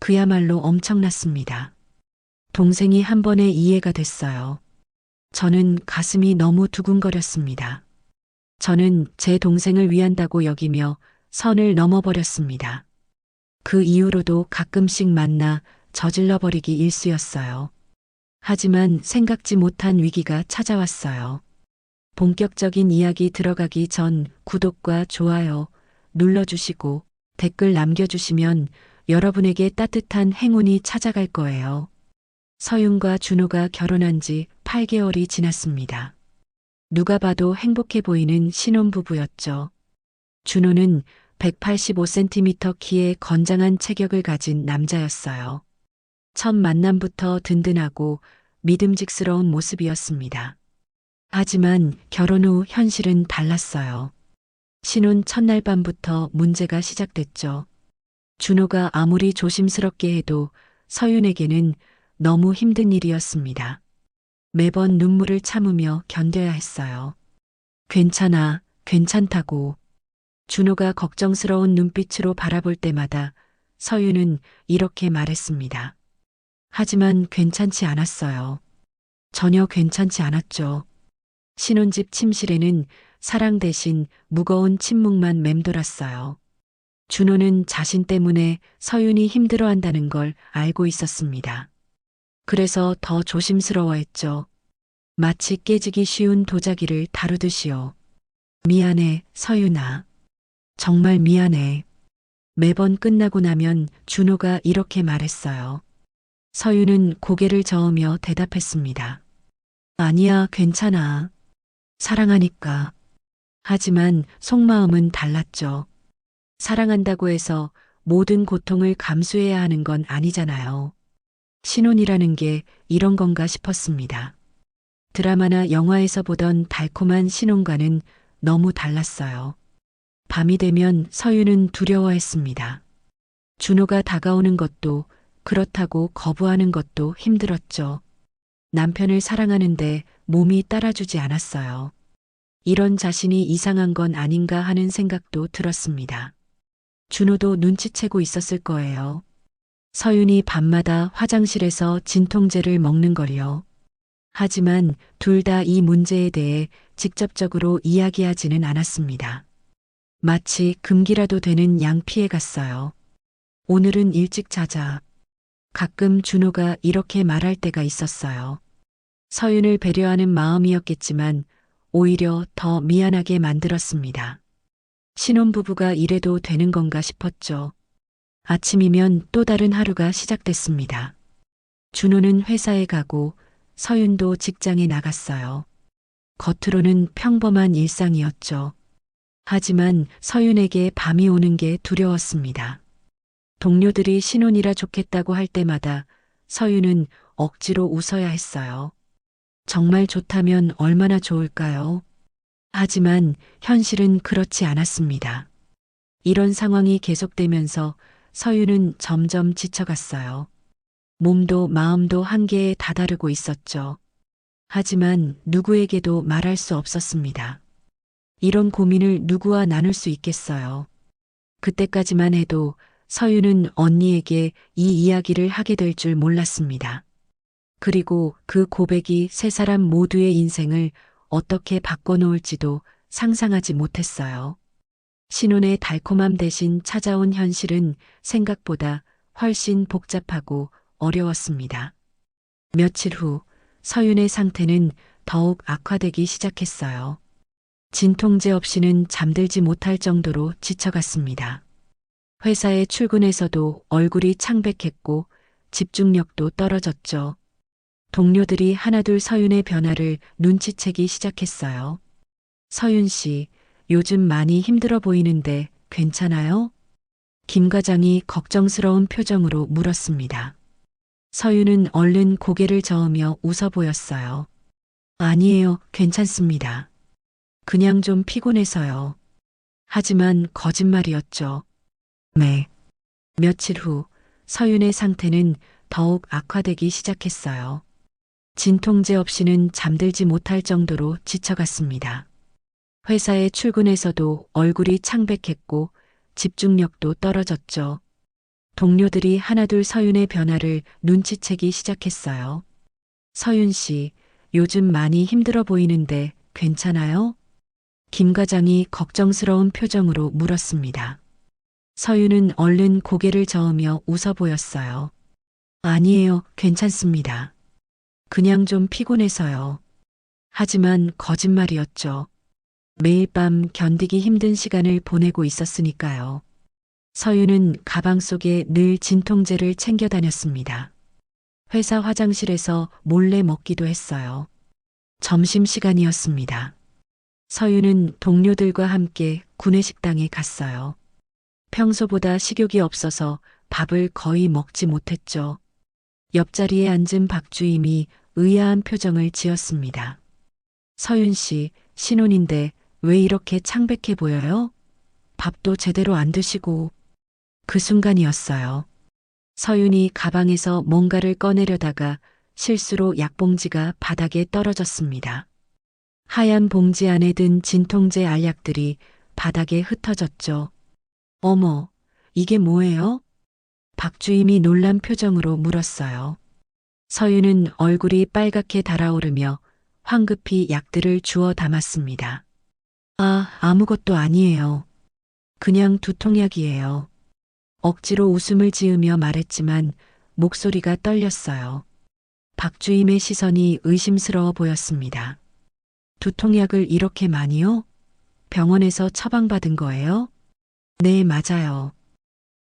그야말로 엄청났습니다. 동생이 한 번에 이해가 됐어요. 저는 가슴이 너무 두근거렸습니다. 저는 제 동생을 위한다고 여기며 선을 넘어버렸습니다. 그 이후로도 가끔씩 만나 저질러버리기 일쑤였어요. 하지만 생각지 못한 위기가 찾아왔어요. 본격적인 이야기 들어가기 전 구독과 좋아요 눌러주시고 댓글 남겨주시면 여러분에게 따뜻한 행운이 찾아갈 거예요. 서윤과 준호가 결혼한 지 8개월이 지났습니다. 누가 봐도 행복해 보이는 신혼부부였죠. 준호는 185cm 키의 건장한 체격을 가진 남자였어요. 첫 만남부터 든든하고 믿음직스러운 모습이었습니다. 하지만 결혼 후 현실은 달랐어요. 신혼 첫날 밤부터 문제가 시작됐죠. 준호가 아무리 조심스럽게 해도 서윤에게는 너무 힘든 일이었습니다. 매번 눈물을 참으며 견뎌야 했어요. 괜찮아, 괜찮다고. 준호가 걱정스러운 눈빛으로 바라볼 때마다 서윤은 이렇게 말했습니다. 하지만 괜찮지 않았어요. 전혀 괜찮지 않았죠. 신혼집 침실에는 사랑 대신 무거운 침묵만 맴돌았어요. 준호는 자신 때문에 서윤이 힘들어한다는 걸 알고 있었습니다. 그래서 더 조심스러워했죠. 마치 깨지기 쉬운 도자기를 다루듯이요. 미안해, 서윤아. 정말 미안해. 매번 끝나고 나면 준호가 이렇게 말했어요. 서윤은 고개를 저으며 대답했습니다. 아니야, 괜찮아. 사랑하니까. 하지만 속마음은 달랐죠. 사랑한다고 해서 모든 고통을 감수해야 하는 건 아니잖아요. 신혼이라는 게 이런 건가 싶었습니다. 드라마나 영화에서 보던 달콤한 신혼과는 너무 달랐어요. 밤이 되면 서윤은 두려워했습니다. 준호가 다가오는 것도 그렇다고 거부하는 것도 힘들었죠. 남편을 사랑하는데 몸이 따라주지 않았어요. 이런 자신이 이상한 건 아닌가 하는 생각도 들었습니다. 준호도 눈치채고 있었을 거예요. 서윤이 밤마다 화장실에서 진통제를 먹는 걸요. 하지만 둘 다 이 문제에 대해 직접적으로 이야기하지는 않았습니다. 마치 금기라도 되는 양 피해 갔어요. 오늘은 일찍 자자. 가끔 준호가 이렇게 말할 때가 있었어요. 서윤을 배려하는 마음이었겠지만 오히려 더 미안하게 만들었습니다. 신혼부부가 이래도 되는 건가 싶었죠. 아침이면 또 다른 하루가 시작됐습니다. 준호는 회사에 가고 서윤도 직장에 나갔어요. 겉으로는 평범한 일상이었죠. 하지만 서윤에게 밤이 오는 게 두려웠습니다. 동료들이 신혼이라 좋겠다고 할 때마다 서윤은 억지로 웃어야 했어요. 정말 좋다면 얼마나 좋을까요? 하지만 현실은 그렇지 않았습니다. 이런 상황이 계속되면서 서윤은 점점 지쳐갔어요. 몸도 마음도 한계에 다다르고 있었죠. 하지만 누구에게도 말할 수 없었습니다. 이런 고민을 누구와 나눌 수 있겠어요. 그때까지만 해도 서윤은 언니에게 이 이야기를 하게 될 줄 몰랐습니다. 그리고 그 고백이 세 사람 모두의 인생을 어떻게 바꿔놓을지도 상상하지 못했어요. 신혼의 달콤함 대신 찾아온 현실은 생각보다 훨씬 복잡하고 어려웠습니다. 며칠 후 서윤의 상태는 더욱 악화되기 시작했어요. 진통제 없이는 잠들지 못할 정도로 지쳐갔습니다. 회사에 출근해서도 얼굴이 창백했고 집중력도 떨어졌죠. 동료들이 하나둘 서윤의 변화를 눈치채기 시작했어요. 서윤 씨, 요즘 많이 힘들어 보이는데 괜찮아요? 김 과장이 걱정스러운 표정으로 물었습니다. 서윤은 얼른 고개를 저으며 웃어 보였어요. 아니에요, 괜찮습니다. 그냥 좀 피곤해서요. 하지만 거짓말이었죠. 네. 며칠 후 서윤의 상태는 더욱 악화되기 시작했어요. 진통제 없이는 잠들지 못할 정도로 지쳐갔습니다. 회사에 출근해서도 얼굴이 창백했고 집중력도 떨어졌죠. 동료들이 하나둘 서윤의 변화를 눈치채기 시작했어요. 서윤 씨, 요즘 많이 힘들어 보이는데 괜찮아요? 김 과장이 걱정스러운 표정으로 물었습니다. 서윤은 얼른 고개를 저으며 웃어 보였어요. 아니에요, 괜찮습니다. 그냥 좀 피곤해서요. 하지만 거짓말이었죠. 매일 밤 견디기 힘든 시간을 보내고 있었으니까요. 서윤은 가방 속에 늘 진통제를 챙겨 다녔습니다. 회사 화장실에서 몰래 먹기도 했어요. 점심시간이었습니다. 서윤은 동료들과 함께 구내식당에 갔어요. 평소보다 식욕이 없어서 밥을 거의 먹지 못했죠. 옆자리에 앉은 박주임이 의아한 표정을 지었습니다. 서윤 씨, 신혼인데 왜 이렇게 창백해 보여요? 밥도 제대로 안 드시고. 그 순간이었어요. 서윤이 가방에서 뭔가를 꺼내려다가 실수로 약봉지가 바닥에 떨어졌습니다. 하얀 봉지 안에 든 진통제 알약들이 바닥에 흩어졌죠. 어머, 이게 뭐예요? 박주임이 놀란 표정으로 물었어요. 서윤은 얼굴이 빨갛게 달아오르며 황급히 약들을 주워 담았습니다. 아무것도 아니에요. 그냥 두통약이에요. 억지로 웃음을 지으며 말했지만 목소리가 떨렸어요. 박주임의 시선이 의심스러워 보였습니다. 두통약을 이렇게 많이요? 병원에서 처방받은 거예요? 네, 맞아요.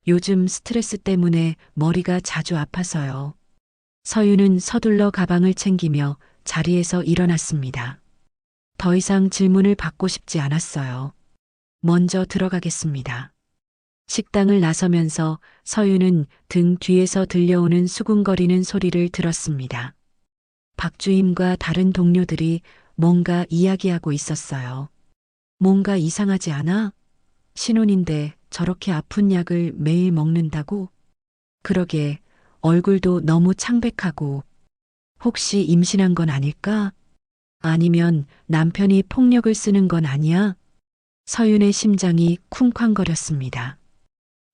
요즘 스트레스 때문에 머리가 자주 아파서요. 서윤은 서둘러 가방을 챙기며 자리에서 일어났습니다. 더 이상 질문을 받고 싶지 않았어요. 먼저 들어가겠습니다. 식당을 나서면서 서윤은 등 뒤에서 들려오는 수군거리는 소리를 들었습니다. 박주임과 다른 동료들이 뭔가 이야기하고 있었어요. 뭔가 이상하지 않아? 신혼인데 저렇게 아픈 약을 매일 먹는다고? 그러게, 얼굴도 너무 창백하고. 혹시 임신한 건 아닐까? 아니면 남편이 폭력을 쓰는 건 아니야? 서윤의 심장이 쿵쾅거렸습니다.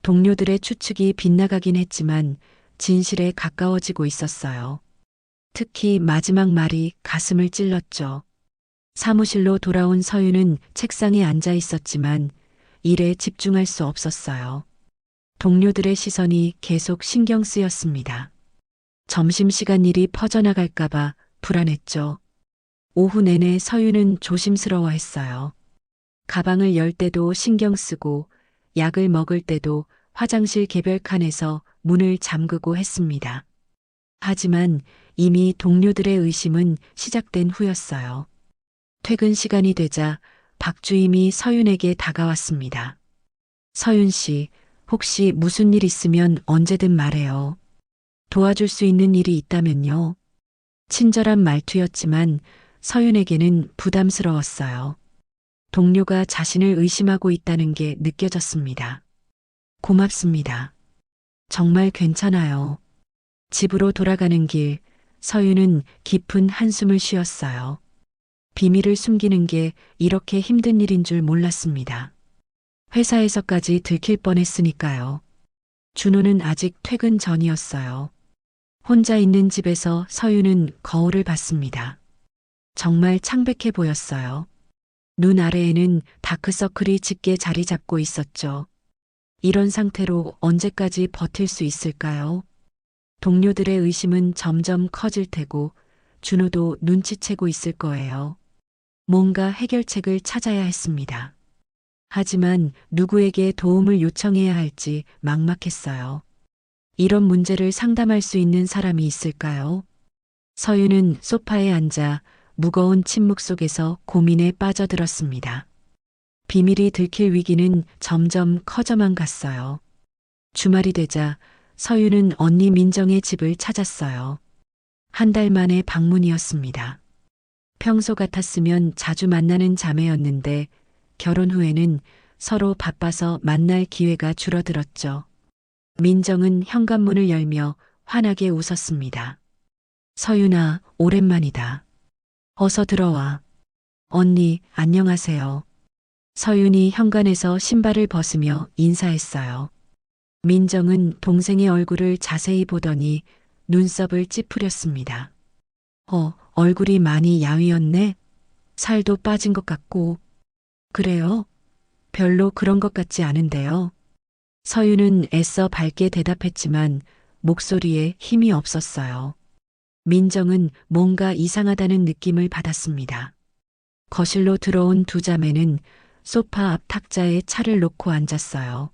동료들의 추측이 빗나가긴 했지만 진실에 가까워지고 있었어요. 특히 마지막 말이 가슴을 찔렀죠. 사무실로 돌아온 서윤은 책상에 앉아 있었지만 일에 집중할 수 없었어요. 동료들의 시선이 계속 신경 쓰였습니다. 점심시간 일이 퍼져나갈까봐 불안했죠. 오후 내내 서윤은 조심스러워했어요. 가방을 열 때도 신경 쓰고 약을 먹을 때도 화장실 개별 칸에서 문을 잠그고 했습니다. 하지만 이미 동료들의 의심은 시작된 후였어요. 퇴근 시간이 되자 박주임이 서윤에게 다가왔습니다. 서윤 씨, 혹시 무슨 일 있으면 언제든 말해요. 도와줄 수 있는 일이 있다면요. 친절한 말투였지만 서윤에게는 부담스러웠어요. 동료가 자신을 의심하고 있다는 게 느껴졌습니다. 고맙습니다. 정말 괜찮아요. 집으로 돌아가는 길, 서윤은 깊은 한숨을 쉬었어요. 비밀을 숨기는 게 이렇게 힘든 일인 줄 몰랐습니다. 회사에서까지 들킬 뻔했으니까요. 준호는 아직 퇴근 전이었어요. 혼자 있는 집에서 서윤은 거울을 봤습니다. 정말 창백해 보였어요. 눈 아래에는 다크서클이 짙게 자리 잡고 있었죠. 이런 상태로 언제까지 버틸 수 있을까요? 동료들의 의심은 점점 커질 테고 준호도 눈치채고 있을 거예요. 뭔가 해결책을 찾아야 했습니다. 하지만 누구에게 도움을 요청해야 할지 막막했어요. 이런 문제를 상담할 수 있는 사람이 있을까요? 서윤은 소파에 앉아 무거운 침묵 속에서 고민에 빠져들었습니다. 비밀이 들킬 위기는 점점 커져만 갔어요. 주말이 되자 서윤은 언니 민정의 집을 찾았어요. 한 달 만에 방문이었습니다. 평소 같았으면 자주 만나는 자매였는데 결혼 후에는 서로 바빠서 만날 기회가 줄어들었죠. 민정은 현관문을 열며 환하게 웃었습니다. 서윤아, 오랜만이다. 어서 들어와. 언니, 안녕하세요. 서윤이 현관에서 신발을 벗으며 인사했어요. 민정은 동생의 얼굴을 자세히 보더니 눈썹을 찌푸렸습니다. 얼굴이 많이 야위었네. 살도 빠진 것 같고. 그래요? 별로 그런 것 같지 않은데요. 서유는 애써 밝게 대답했지만 목소리에 힘이 없었어요. 민정은 뭔가 이상하다는 느낌을 받았습니다. 거실로 들어온 두 자매는 소파 앞 탁자에 차를 놓고 앉았어요.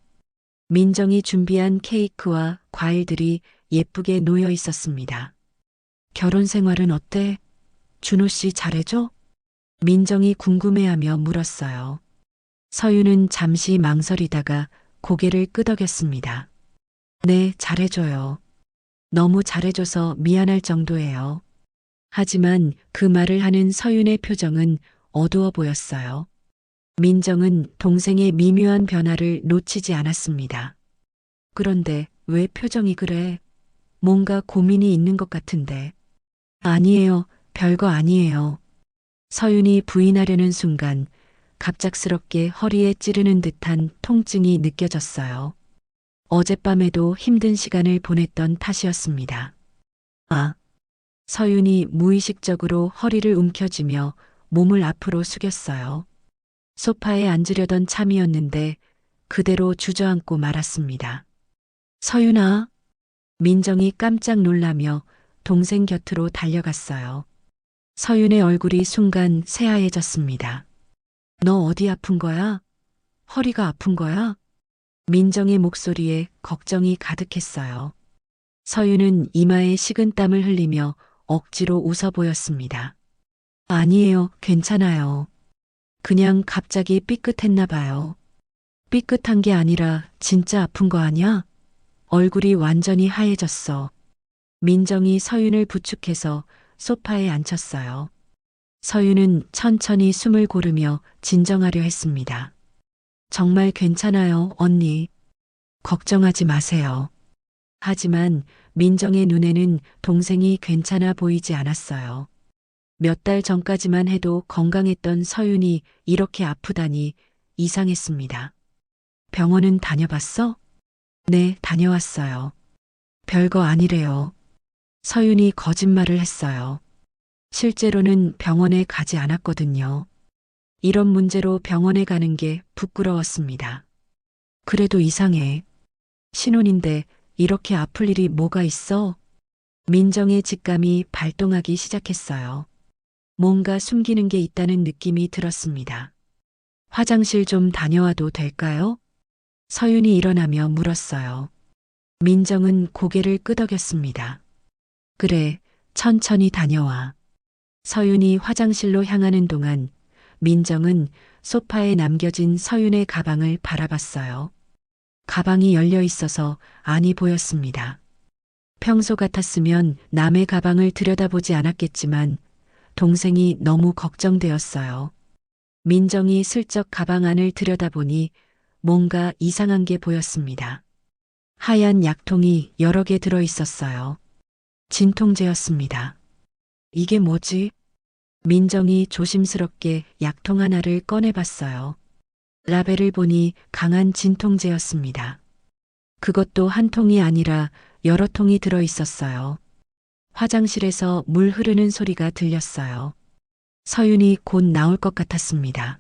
민정이 준비한 케이크와 과일들이 예쁘게 놓여 있었습니다. 결혼 생활은 어때? 준호 씨 잘해줘? 민정이 궁금해하며 물었어요. 서유는 잠시 망설이다가 고개를 끄덕였습니다. 네, 잘해줘요. 너무 잘해줘서 미안할 정도예요. 하지만 그 말을 하는 서윤의 표정은 어두워 보였어요. 민정은 동생의 미묘한 변화를 놓치지 않았습니다. 그런데 왜 표정이 그래? 뭔가 고민이 있는 것 같은데. 아니에요. 별거 아니에요. 서윤이 부인하려는 순간 갑작스럽게 허리에 찌르는 듯한 통증이 느껴졌어요. 어젯밤에도 힘든 시간을 보냈던 탓이었습니다. 아, 서윤이 무의식적으로 허리를 움켜쥐며 몸을 앞으로 숙였어요. 소파에 앉으려던 참이었는데 그대로 주저앉고 말았습니다. 서윤아, 민정이 깜짝 놀라며 동생 곁으로 달려갔어요. 서윤의 얼굴이 순간 새하얘졌습니다. 너 어디 아픈 거야? 허리가 아픈 거야? 민정의 목소리에 걱정이 가득했어요. 서윤은 이마에 식은땀을 흘리며 억지로 웃어 보였습니다. 아니에요, 괜찮아요. 그냥 갑자기 삐끗했나 봐요. 삐끗한 게 아니라 진짜 아픈 거 아니야? 얼굴이 완전히 하얘졌어. 민정이 서윤을 부축해서 소파에 앉혔어요. 서윤은 천천히 숨을 고르며 진정하려 했습니다. 정말 괜찮아요, 언니. 걱정하지 마세요. 하지만 민정의 눈에는 동생이 괜찮아 보이지 않았어요. 몇 달 전까지만 해도 건강했던 서윤이 이렇게 아프다니 이상했습니다. 병원은 다녀봤어? 네, 다녀왔어요. 별거 아니래요. 서윤이 거짓말을 했어요. 실제로는 병원에 가지 않았거든요. 이런 문제로 병원에 가는 게 부끄러웠습니다. 그래도 이상해. 신혼인데 이렇게 아플 일이 뭐가 있어? 민정의 직감이 발동하기 시작했어요. 뭔가 숨기는 게 있다는 느낌이 들었습니다. 화장실 좀 다녀와도 될까요? 서윤이 일어나며 물었어요. 민정은 고개를 끄덕였습니다. 그래, 천천히 다녀와. 서윤이 화장실로 향하는 동안 민정은 소파에 남겨진 서윤의 가방을 바라봤어요. 가방이 열려 있어서 안이 보였습니다. 평소 같았으면 남의 가방을 들여다보지 않았겠지만 동생이 너무 걱정되었어요. 민정이 슬쩍 가방 안을 들여다보니 뭔가 이상한 게 보였습니다. 하얀 약통이 여러 개 들어 있었어요. 진통제였습니다. 이게 뭐지? 민정이 조심스럽게 약통 하나를 꺼내봤어요. 라벨을 보니 강한 진통제였습니다. 그것도 한 통이 아니라 여러 통이 들어 있었어요. 화장실에서 물 흐르는 소리가 들렸어요. 서윤이 곧 나올 것 같았습니다.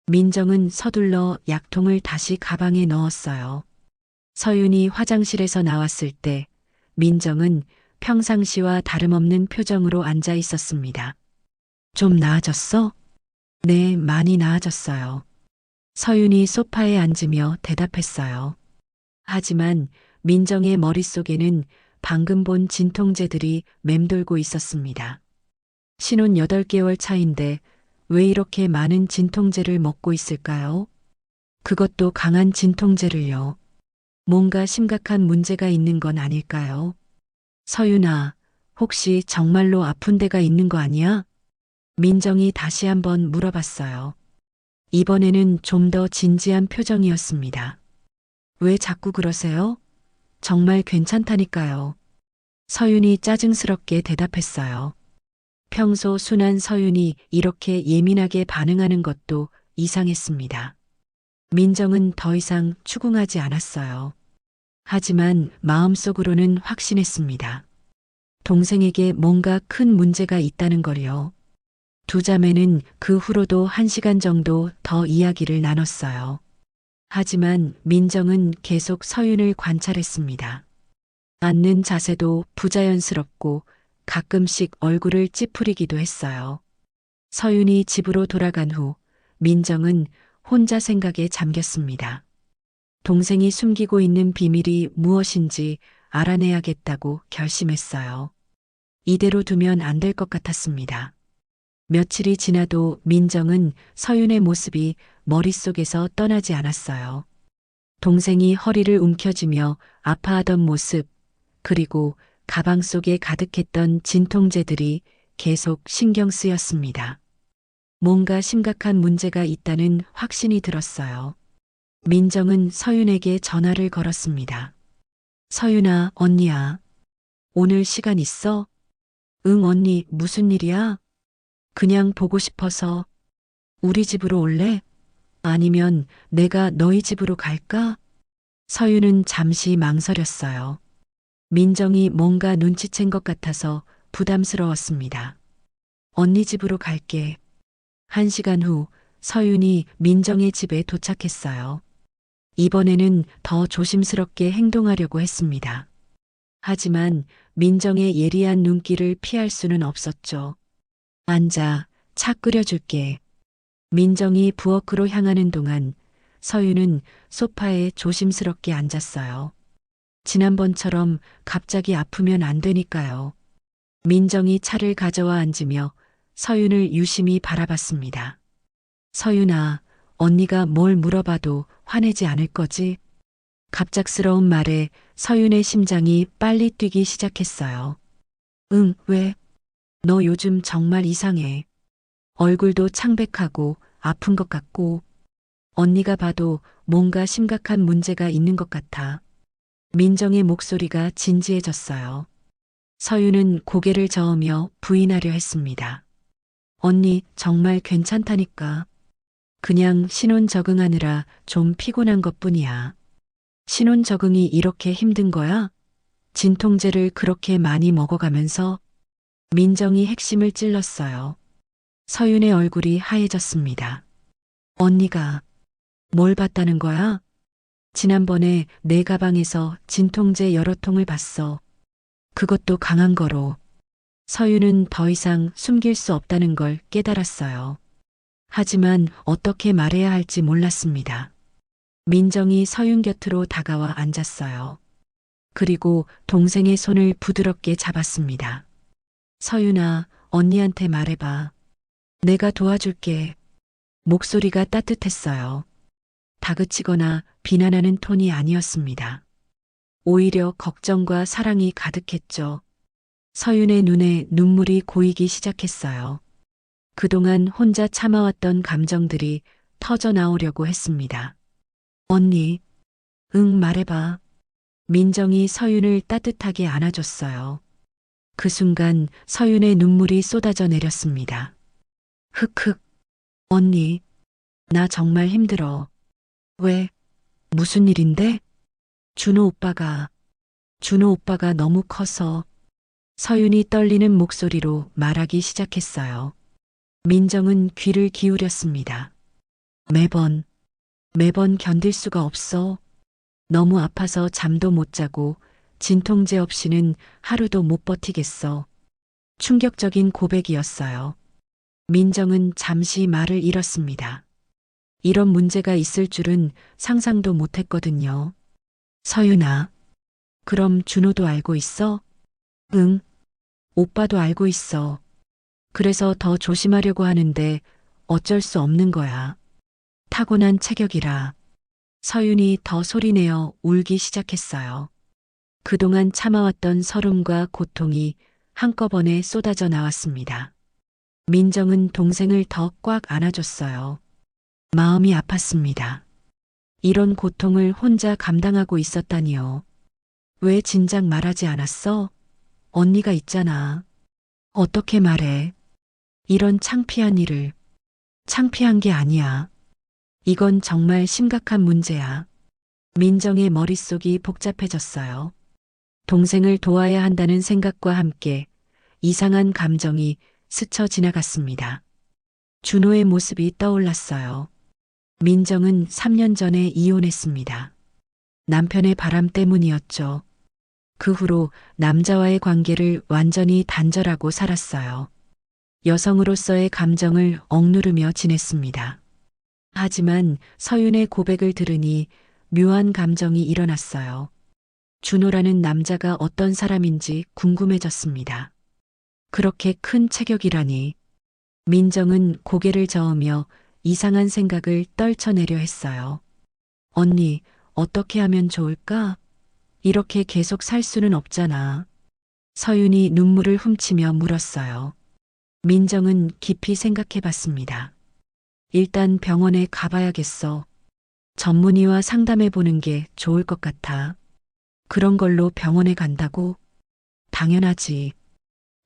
민정은 서둘러 약통을 다시 가방에 넣었어요. 서윤이 화장실에서 나왔을 때 민정은 평상시와 다름없는 표정으로 앉아 있었습니다. 좀 나아졌어? 네, 많이 나아졌어요. 서윤이 소파에 앉으며 대답했어요. 하지만 민정의 머릿속에는 방금 본 진통제들이 맴돌고 있었습니다. 신혼 8개월 차인데 왜 이렇게 많은 진통제를 먹고 있을까요? 그것도 강한 진통제를요. 뭔가 심각한 문제가 있는 건 아닐까요? 서윤아, 혹시 정말로 아픈 데가 있는 거 아니야? 민정이 다시 한번 물어봤어요. 이번에는 좀 더 진지한 표정이었습니다. 왜 자꾸 그러세요? 정말 괜찮다니까요. 서윤이 짜증스럽게 대답했어요. 평소 순한 서윤이 이렇게 예민하게 반응하는 것도 이상했습니다. 민정은 더 이상 추궁하지 않았어요. 하지만 마음속으로는 확신했습니다. 동생에게 뭔가 큰 문제가 있다는 걸요. 두 자매는 그 후로도 1시간 정도 더 이야기를 나눴어요. 하지만 민정은 계속 서윤을 관찰했습니다. 앉는 자세도 부자연스럽고 가끔씩 얼굴을 찌푸리기도 했어요. 서윤이 집으로 돌아간 후 민정은 혼자 생각에 잠겼습니다. 동생이 숨기고 있는 비밀이 무엇인지 알아내야겠다고 결심했어요. 이대로 두면 안 될 것 같았습니다. 며칠이 지나도 민정은 서윤의 모습이 머릿속에서 떠나지 않았어요. 동생이 허리를 움켜쥐며 아파하던 모습, 그리고 가방 속에 가득했던 진통제들이 계속 신경 쓰였습니다. 뭔가 심각한 문제가 있다는 확신이 들었어요. 민정은 서윤에게 전화를 걸었습니다. 서윤아, 언니야. 오늘 시간 있어? 응, 언니, 무슨 일이야? 그냥 보고 싶어서. 우리 집으로 올래? 아니면 내가 너희 집으로 갈까? 서윤은 잠시 망설였어요. 민정이 뭔가 눈치챈 것 같아서 부담스러웠습니다. 언니 집으로 갈게. 1시간 후 서윤이 민정의 집에 도착했어요. 이번에는 더 조심스럽게 행동하려고 했습니다. 하지만 민정의 예리한 눈길을 피할 수는 없었죠. 앉아, 차 끓여줄게. 민정이 부엌으로 향하는 동안 서윤은 소파에 조심스럽게 앉았어요. 지난번처럼 갑자기 아프면 안 되니까요. 민정이 차를 가져와 앉으며 서윤을 유심히 바라봤습니다. 서윤아, 언니가 뭘 물어봐도 화내지 않을 거지? 갑작스러운 말에 서윤의 심장이 빨리 뛰기 시작했어요. 응, 왜? 너 요즘 정말 이상해. 얼굴도 창백하고 아픈 것 같고, 언니가 봐도 뭔가 심각한 문제가 있는 것 같아. 민정의 목소리가 진지해졌어요. 서윤은 고개를 저으며 부인하려 했습니다. 언니, 정말 괜찮다니까. 그냥 신혼 적응하느라 좀 피곤한 것뿐이야. 신혼 적응이 이렇게 힘든 거야? 진통제를 그렇게 많이 먹어가면서 민정이 핵심을 찔렀어요. 서윤의 얼굴이 하얘졌습니다. 언니가 뭘 봤다는 거야? 지난번에 내 가방에서 진통제 여러 통을 봤어. 그것도 강한 거로. 서윤은 더 이상 숨길 수 없다는 걸 깨달았어요. 하지만 어떻게 말해야 할지 몰랐습니다. 민정이 서윤 곁으로 다가와 앉았어요. 그리고 동생의 손을 부드럽게 잡았습니다. 서윤아, 언니한테 말해봐. 내가 도와줄게. 목소리가 따뜻했어요. 다그치거나 비난하는 톤이 아니었습니다. 오히려 걱정과 사랑이 가득했죠. 서윤의 눈에 눈물이 고이기 시작했어요. 그동안 혼자 참아왔던 감정들이 터져 나오려고 했습니다. 언니, 응, 말해봐. 민정이 서윤을 따뜻하게 안아줬어요. 그 순간 서윤의 눈물이 쏟아져 내렸습니다. 흑흑, 언니, 나 정말 힘들어. 왜? 무슨 일인데? 준호 오빠가 너무 커서. 서윤이 떨리는 목소리로 말하기 시작했어요. 민정은 귀를 기울였습니다. 매번 견딜 수가 없어. 너무 아파서 잠도 못 자고 진통제 없이는 하루도 못 버티겠어. 충격적인 고백이었어요. 민정은 잠시 말을 잃었습니다. 이런 문제가 있을 줄은 상상도 못 했거든요. 서윤아, 그럼 준호도 알고 있어? 응, 오빠도 알고 있어. 그래서 더 조심하려고 하는데 어쩔 수 없는 거야. 타고난 체격이라. 서윤이 더 소리내어 울기 시작했어요. 그동안 참아왔던 서름과 고통이 한꺼번에 쏟아져 나왔습니다. 민정은 동생을 더 꽉 안아줬어요. 마음이 아팠습니다. 이런 고통을 혼자 감당하고 있었다니요. 왜 진작 말하지 않았어? 언니가 있잖아. 어떻게 말해? 이런 창피한 일을. 창피한 게 아니야. 이건 정말 심각한 문제야. 민정의 머릿속이 복잡해졌어요. 동생을 도와야 한다는 생각과 함께 이상한 감정이 스쳐 지나갔습니다. 준호의 모습이 떠올랐어요. 민정은 3년 전에 이혼했습니다. 남편의 바람 때문이었죠. 그 후로 남자와의 관계를 완전히 단절하고 살았어요. 여성으로서의 감정을 억누르며 지냈습니다. 하지만 서윤의 고백을 들으니 묘한 감정이 일어났어요. 준호라는 남자가 어떤 사람인지 궁금해졌습니다. 그렇게 큰 체격이라니. 민정은 고개를 저으며 이상한 생각을 떨쳐내려 했어요. 언니, 어떻게 하면 좋을까? 이렇게 계속 살 수는 없잖아. 서윤이 눈물을 훔치며 물었어요. 민정은 깊이 생각해 봤습니다. 일단 병원에 가봐야겠어. 전문의와 상담해 보는 게 좋을 것 같아. 그런 걸로 병원에 간다고? 당연하지.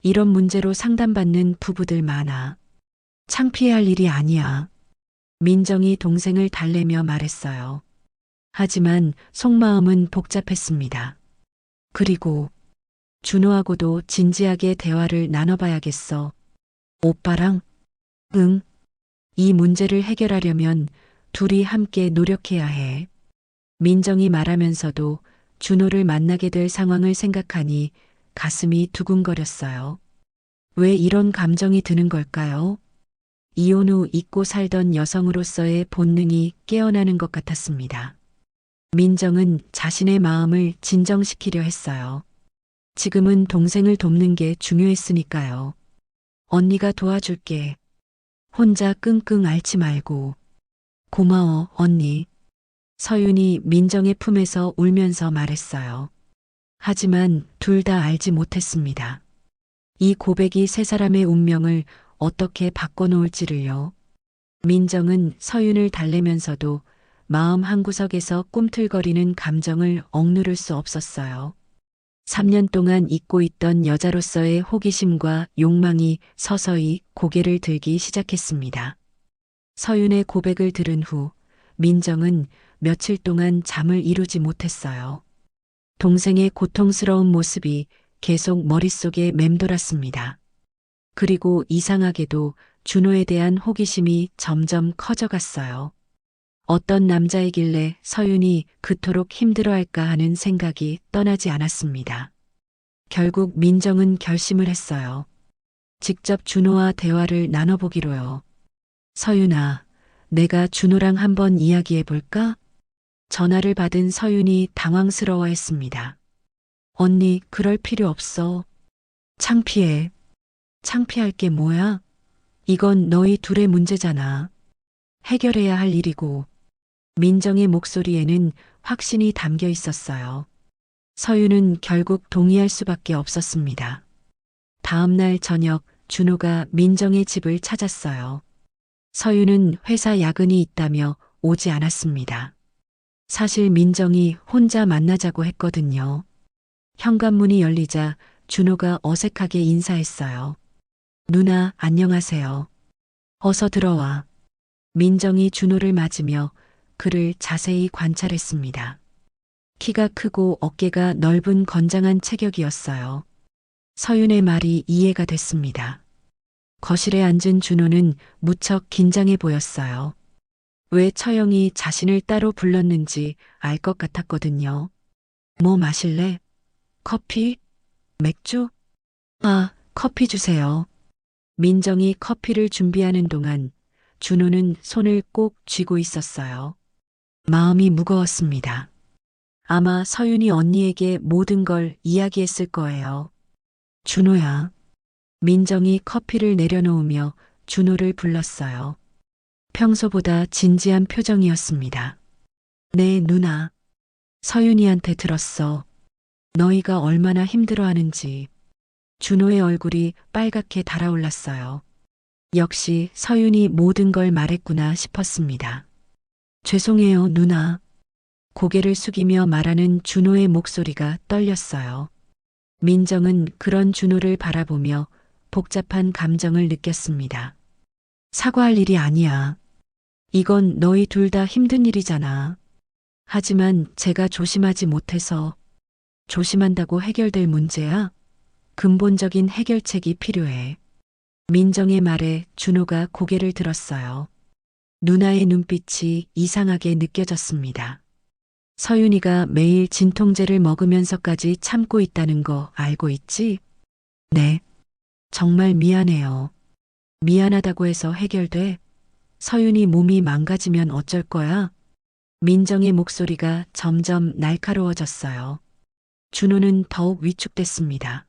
이런 문제로 상담받는 부부들 많아. 창피해할 일이 아니야. 민정이 동생을 달래며 말했어요. 하지만 속마음은 복잡했습니다. 그리고 준호하고도 진지하게 대화를 나눠봐야겠어. 오빠랑? 응. 이 문제를 해결하려면 둘이 함께 노력해야 해. 민정이 말하면서도 준호를 만나게 될 상황을 생각하니 가슴이 두근거렸어요. 왜 이런 감정이 드는 걸까요? 이혼 후 잊고 살던 여성으로서의 본능이 깨어나는 것 같았습니다. 민정은 자신의 마음을 진정시키려 했어요. 지금은 동생을 돕는 게 중요했으니까요. 언니가 도와줄게. 혼자 끙끙 앓지 말고. 고마워, 언니. 서윤이 민정의 품에서 울면서 말했어요. 하지만 둘 다 알지 못했습니다. 이 고백이 세 사람의 운명을 어떻게 바꿔놓을지를요. 민정은 서윤을 달래면서도 마음 한구석에서 꿈틀거리는 감정을 억누를 수 없었어요. 3년 동안 잊고 있던 여자로서의 호기심과 욕망이 서서히 고개를 들기 시작했습니다. 서윤의 고백을 들은 후 민정은 며칠 동안 잠을 이루지 못했어요. 동생의 고통스러운 모습이 계속 머릿속에 맴돌았습니다. 그리고 이상하게도 준호에 대한 호기심이 점점 커져갔어요. 어떤 남자이길래 서윤이 그토록 힘들어할까 하는 생각이 떠나지 않았습니다. 결국 민정은 결심을 했어요. 직접 준호와 대화를 나눠보기로요. 서윤아, 내가 준호랑 한번 이야기해 볼까? 전화를 받은 서윤이 당황스러워했습니다. 언니, 그럴 필요 없어. 창피해. 창피할 게 뭐야? 이건 너희 둘의 문제잖아. 해결해야 할 일이고. 민정의 목소리에는 확신이 담겨 있었어요. 서윤은 결국 동의할 수밖에 없었습니다. 다음 날 저녁 준호가 민정의 집을 찾았어요. 서윤은 회사 야근이 있다며 오지 않았습니다. 사실 민정이 혼자 만나자고 했거든요. 현관문이 열리자 준호가 어색하게 인사했어요. 누나, 안녕하세요. 어서 들어와. 민정이 준호를 맞으며 그를 자세히 관찰했습니다. 키가 크고 어깨가 넓은 건장한 체격이었어요. 서윤의 말이 이해가 됐습니다. 거실에 앉은 준호는 무척 긴장해 보였어요. 왜 처형이 자신을 따로 불렀는지 알 것 같았거든요. 뭐 마실래? 커피? 맥주? 아, 커피 주세요. 민정이 커피를 준비하는 동안 준호는 손을 꼭 쥐고 있었어요. 마음이 무거웠습니다. 아마 서윤이 언니에게 모든 걸 이야기했을 거예요. 준호야. 민정이 커피를 내려놓으며 준호를 불렀어요. 평소보다 진지한 표정이었습니다. 네, 누나. 서윤이한테 들었어. 너희가 얼마나 힘들어하는지. 준호의 얼굴이 빨갛게 달아올랐어요. 역시 서윤이 모든 걸 말했구나 싶었습니다. 죄송해요, 누나. 고개를 숙이며 말하는 준호의 목소리가 떨렸어요. 민정은 그런 준호를 바라보며 복잡한 감정을 느꼈습니다. 사과할 일이 아니야. 이건 너희 둘 다 힘든 일이잖아. 하지만 제가 조심하지 못해서 조심한다고 해결될 문제야? 근본적인 해결책이 필요해. 민정의 말에 준호가 고개를 들었어요. 누나의 눈빛이 이상하게 느껴졌습니다. 서윤이가 매일 진통제를 먹으면서까지 참고 있다는 거 알고 있지? 네. 정말 미안해요. 미안하다고 해서 해결돼? 서윤이 몸이 망가지면 어쩔 거야? 민정의 목소리가 점점 날카로워졌어요. 준호는 더욱 위축됐습니다.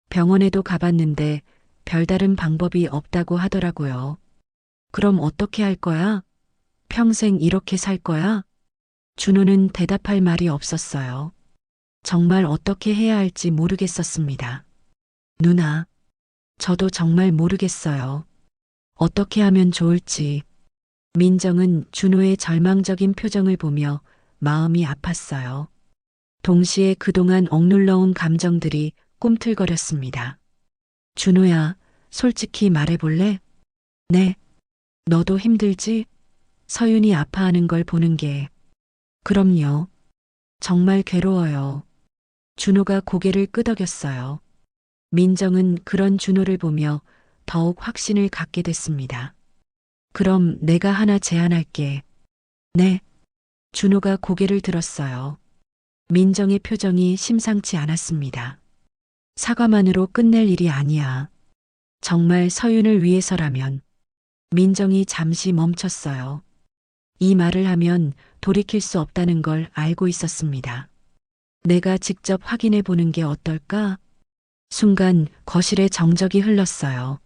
병원에도 가봤는데 별다른 방법이 없다고 하더라고요. 그럼 어떻게 할 거야? 평생 이렇게 살 거야? 준호는 대답할 말이 없었어요. 정말 어떻게 해야 할지 모르겠었습니다. 누나, 저도 정말 모르겠어요. 어떻게 하면 좋을지. 민정은 준호의 절망적인 표정을 보며 마음이 아팠어요. 동시에 그동안 억눌러온 감정들이 꿈틀거렸습니다. 준호야, 솔직히 말해볼래? 네. 너도 힘들지? 서윤이 아파하는 걸 보는 게. 그럼요. 정말 괴로워요. 준호가 고개를 끄덕였어요. 민정은 그런 준호를 보며 더욱 확신을 갖게 됐습니다. 그럼 내가 하나 제안할게. 네. 준호가 고개를 들었어요. 민정의 표정이 심상치 않았습니다. 사과만으로 끝낼 일이 아니야. 정말 서윤을 위해서라면. 민정이 잠시 멈췄어요. 이 말을 하면 돌이킬 수 없다는 걸 알고 있었습니다. 내가 직접 확인해 보는 게 어떨까? 순간 거실에 정적이 흘렀어요.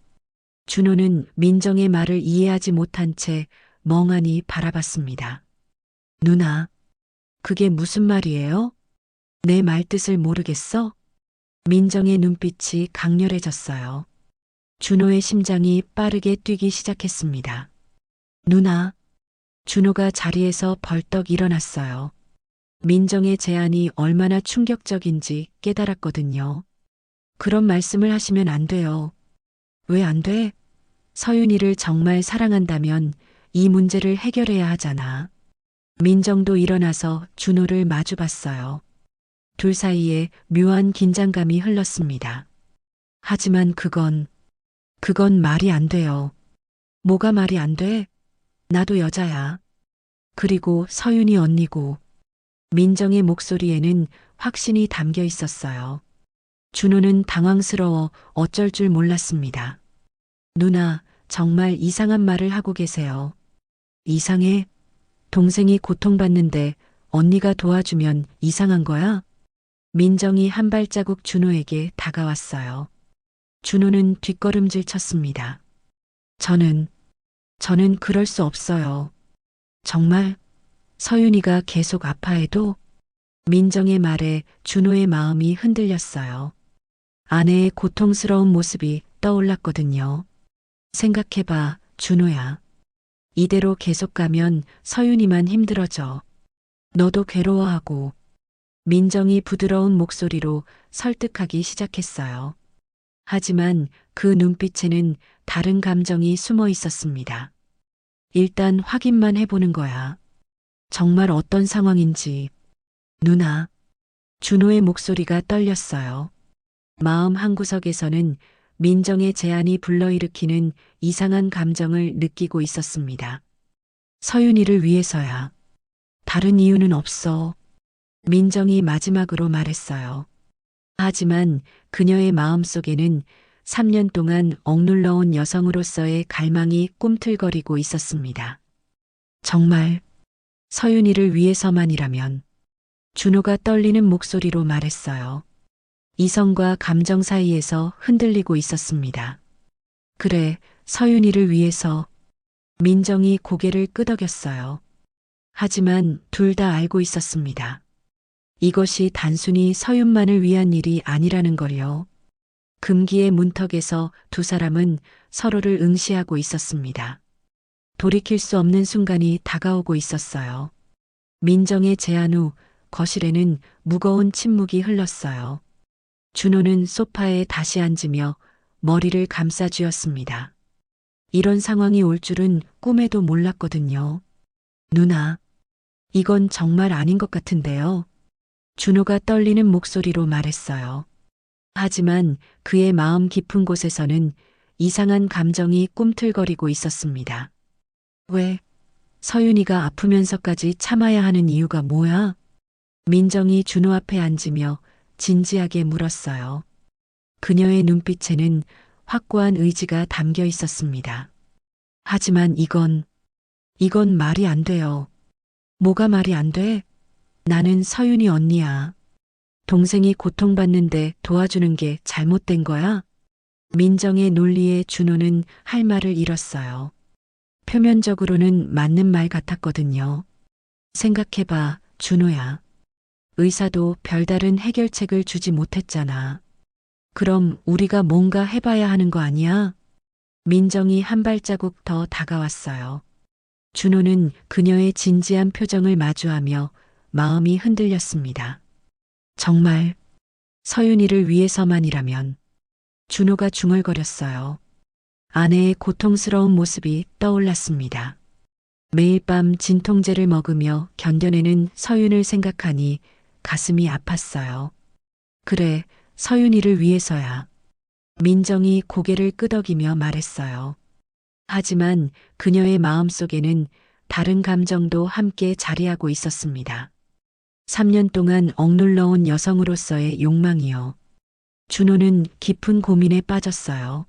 준호는 민정의 말을 이해하지 못한 채 멍하니 바라봤습니다. 누나, 그게 무슨 말이에요? 내 말뜻을 모르겠어? 민정의 눈빛이 강렬해졌어요. 준호의 심장이 빠르게 뛰기 시작했습니다. 누나, 준호가 자리에서 벌떡 일어났어요. 민정의 제안이 얼마나 충격적인지 깨달았거든요. 그런 말씀을 하시면 안 돼요. 왜 안 돼? 서윤이를 정말 사랑한다면 이 문제를 해결해야 하잖아. 민정도 일어나서 준호를 마주봤어요. 둘 사이에 묘한 긴장감이 흘렀습니다. 하지만 그건 말이 안 돼요. 뭐가 말이 안 돼? 나도 여자야. 그리고 서윤이 언니고. 민정의 목소리에는 확신이 담겨 있었어요. 준호는 당황스러워 어쩔 줄 몰랐습니다. 누나, 정말 이상한 말을 하고 계세요. 이상해? 동생이 고통받는데 언니가 도와주면 이상한 거야? 민정이 한 발자국 준호에게 다가왔어요. 준호는 뒷걸음질 쳤습니다. 저는 그럴 수 없어요. 정말? 서윤이가 계속 아파해도? 민정의 말에 준호의 마음이 흔들렸어요. 아내의 고통스러운 모습이 떠올랐거든요. 생각해봐, 준호야. 이대로 계속 가면 서윤이만 힘들어져. 너도 괴로워하고. 민정이 부드러운 목소리로 설득하기 시작했어요. 하지만 그 눈빛에는 다른 감정이 숨어 있었습니다. 일단 확인만 해보는 거야. 정말 어떤 상황인지. 누나. 준호의 목소리가 떨렸어요. 마음 한구석에서는 민정의 제안이 불러일으키는 이상한 감정을 느끼고 있었습니다. 서윤이를 위해서야. 다른 이유는 없어. 민정이 마지막으로 말했어요. 하지만 그녀의 마음속에는 3년 동안 억눌러온 여성으로서의 갈망이 꿈틀거리고 있었습니다. 정말 서윤이를 위해서만이라면. 준호가 떨리는 목소리로 말했어요. 이성과 감정 사이에서 흔들리고 있었습니다. 그래, 서윤이를 위해서. 민정이 고개를 끄덕였어요. 하지만 둘 다 알고 있었습니다. 이것이 단순히 서윤만을 위한 일이 아니라는 걸요. 금기의 문턱에서 두 사람은 서로를 응시하고 있었습니다. 돌이킬 수 없는 순간이 다가오고 있었어요. 민정의 제안 후 거실에는 무거운 침묵이 흘렀어요. 준호는 소파에 다시 앉으며 머리를 감싸쥐었습니다. 이런 상황이 올 줄은 꿈에도 몰랐거든요. 누나, 이건 정말 아닌 것 같은데요. 준호가 떨리는 목소리로 말했어요. 하지만 그의 마음 깊은 곳에서는 이상한 감정이 꿈틀거리고 있었습니다. 왜? 서윤이가 아프면서까지 참아야 하는 이유가 뭐야? 민정이 준호 앞에 앉으며 진지하게 물었어요. 그녀의 눈빛에는 확고한 의지가 담겨 있었습니다. 하지만 이건 말이 안 돼요. 뭐가 말이 안 돼? 나는 서윤이 언니야. 동생이 고통받는데 도와주는 게 잘못된 거야? 민정의 논리에 준호는 할 말을 잃었어요. 표면적으로는 맞는 말 같았거든요. 생각해봐, 준호야. 의사도 별다른 해결책을 주지 못했잖아. 그럼 우리가 뭔가 해봐야 하는 거 아니야? 민정이 한 발자국 더 다가왔어요. 준호는 그녀의 진지한 표정을 마주하며 마음이 흔들렸습니다. 정말 서윤이를 위해서만이라면. 준호가 중얼거렸어요. 아내의 고통스러운 모습이 떠올랐습니다. 매일 밤 진통제를 먹으며 견뎌내는 서윤을 생각하니 가슴이 아팠어요. 그래, 서윤이를 위해서야. 민정이 고개를 끄덕이며 말했어요. 하지만 그녀의 마음속에는 다른 감정도 함께 자리하고 있었습니다. 3년 동안 억눌러온 여성으로서의 욕망이요. 준호는 깊은 고민에 빠졌어요.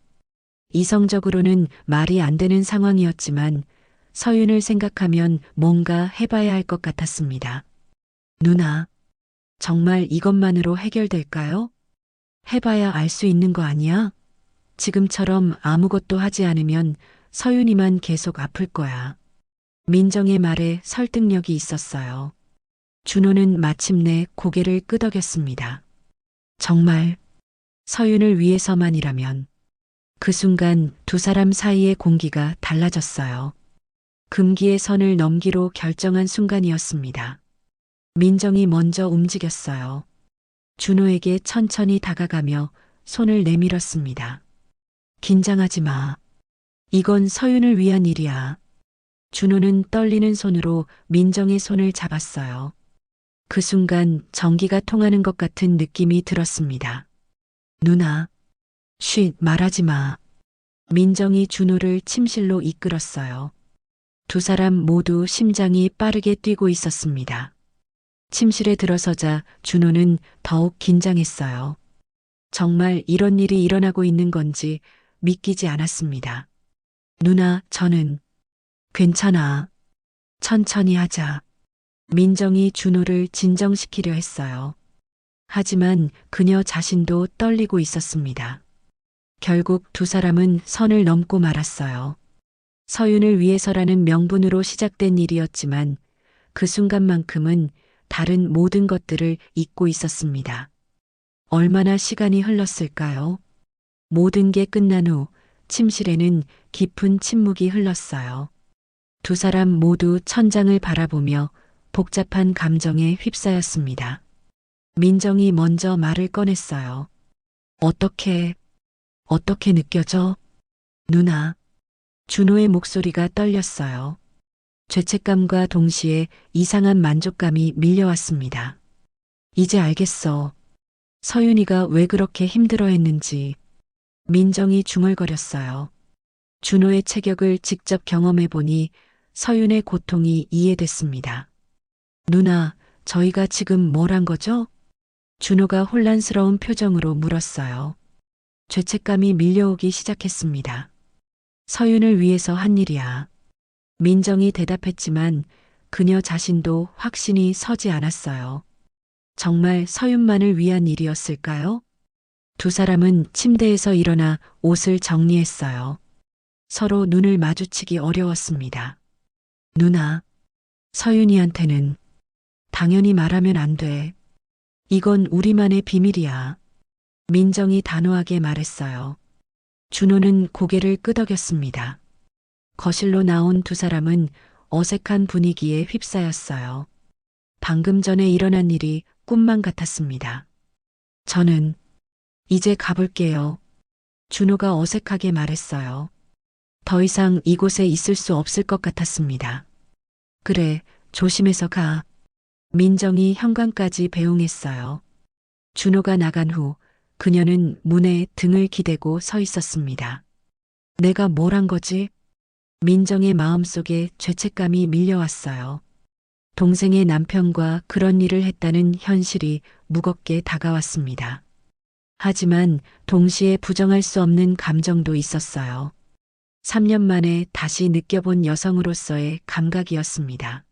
이성적으로는 말이 안 되는 상황이었지만 서윤을 생각하면 뭔가 해봐야 할 것 같았습니다. 누나, 정말 이것만으로 해결될까요? 해봐야 알 수 있는 거 아니야? 지금처럼 아무것도 하지 않으면 서윤이만 계속 아플 거야. 민정의 말에 설득력이 있었어요. 준호는 마침내 고개를 끄덕였습니다. 정말 서윤을 위해서만이라면. 그 순간 두 사람 사이의 공기가 달라졌어요. 금기의 선을 넘기로 결정한 순간이었습니다. 민정이 먼저 움직였어요. 준호에게 천천히 다가가며 손을 내밀었습니다. 긴장하지 마. 이건 서윤을 위한 일이야. 준호는 떨리는 손으로 민정의 손을 잡았어요. 그 순간 전기가 통하는 것 같은 느낌이 들었습니다. 누나, 쉿, 말하지 마. 민정이 준호를 침실로 이끌었어요. 두 사람 모두 심장이 빠르게 뛰고 있었습니다. 침실에 들어서자 준호는 더욱 긴장했어요. 정말 이런 일이 일어나고 있는 건지 믿기지 않았습니다. 누나, 저는 괜찮아. 천천히 하자. 민정이 준호를 진정시키려 했어요. 하지만 그녀 자신도 떨리고 있었습니다. 결국 두 사람은 선을 넘고 말았어요. 서윤을 위해서라는 명분으로 시작된 일이었지만 그 순간만큼은 다른 모든 것들을 잊고 있었습니다. 얼마나 시간이 흘렀을까요? 모든 게 끝난 후 침실에는 깊은 침묵이 흘렀어요. 두 사람 모두 천장을 바라보며 복잡한 감정에 휩싸였습니다. 민정이 먼저 말을 꺼냈어요. 어떻게 느껴져? 누나. 준호의 목소리가 떨렸어요. 죄책감과 동시에 이상한 만족감이 밀려왔습니다. 이제 알겠어. 서윤이가 왜 그렇게 힘들어했는지. 민정이 중얼거렸어요. 준호의 체격을 직접 경험해보니 서윤의 고통이 이해됐습니다. 누나, 저희가 지금 뭘 한 거죠? 준호가 혼란스러운 표정으로 물었어요. 죄책감이 밀려오기 시작했습니다. 서윤을 위해서 한 일이야. 민정이 대답했지만 그녀 자신도 확신이 서지 않았어요. 정말 서윤만을 위한 일이었을까요? 두 사람은 침대에서 일어나 옷을 정리했어요. 서로 눈을 마주치기 어려웠습니다. 누나, 서윤이한테는 당연히 말하면 안 돼. 이건 우리만의 비밀이야. 민정이 단호하게 말했어요. 준호는 고개를 끄덕였습니다. 거실로 나온 두 사람은 어색한 분위기에 휩싸였어요. 방금 전에 일어난 일이 꿈만 같았습니다. 저는 이제 가볼게요. 준호가 어색하게 말했어요. 더 이상 이곳에 있을 수 없을 것 같았습니다. 그래, 조심해서 가. 민정이 현관까지 배웅했어요. 준호가 나간 후 그녀는 문에 등을 기대고 서 있었습니다. 내가 뭘 한 거지? 민정의 마음속에 죄책감이 밀려왔어요. 동생의 남편과 그런 일을 했다는 현실이 무겁게 다가왔습니다. 하지만 동시에 부정할 수 없는 감정도 있었어요. 3년 만에 다시 느껴본 여성으로서의 감각이었습니다.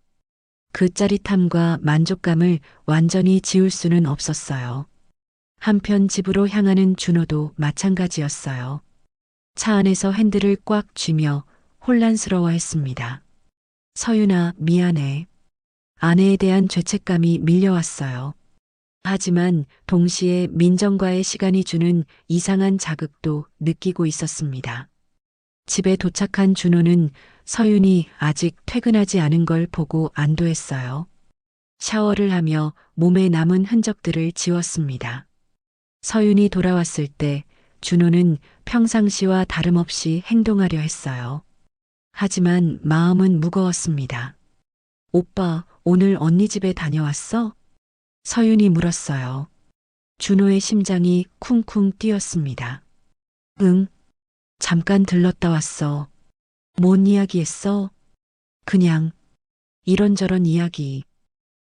그 짜릿함과 만족감을 완전히 지울 수는 없었어요. 한편 집으로 향하는 준호도 마찬가지였어요. 차 안에서 핸들을 꽉 쥐며 혼란스러워했습니다. 서윤아, 미안해. 아내에 대한 죄책감이 밀려왔어요. 하지만 동시에 민정과의 시간이 주는 이상한 자극도 느끼고 있었습니다. 집에 도착한 준호는 서윤이 아직 퇴근하지 않은 걸 보고 안도했어요. 샤워를 하며 몸에 남은 흔적들을 지웠습니다. 서윤이 돌아왔을 때 준호는 평상시와 다름없이 행동하려 했어요. 하지만 마음은 무거웠습니다. 오빠, 오늘 언니 집에 다녀왔어? 서윤이 물었어요. 준호의 심장이 쿵쿵 뛰었습니다. 응, 잠깐 들렀다 왔어. 뭔 이야기 했어? 그냥 이런저런 이야기.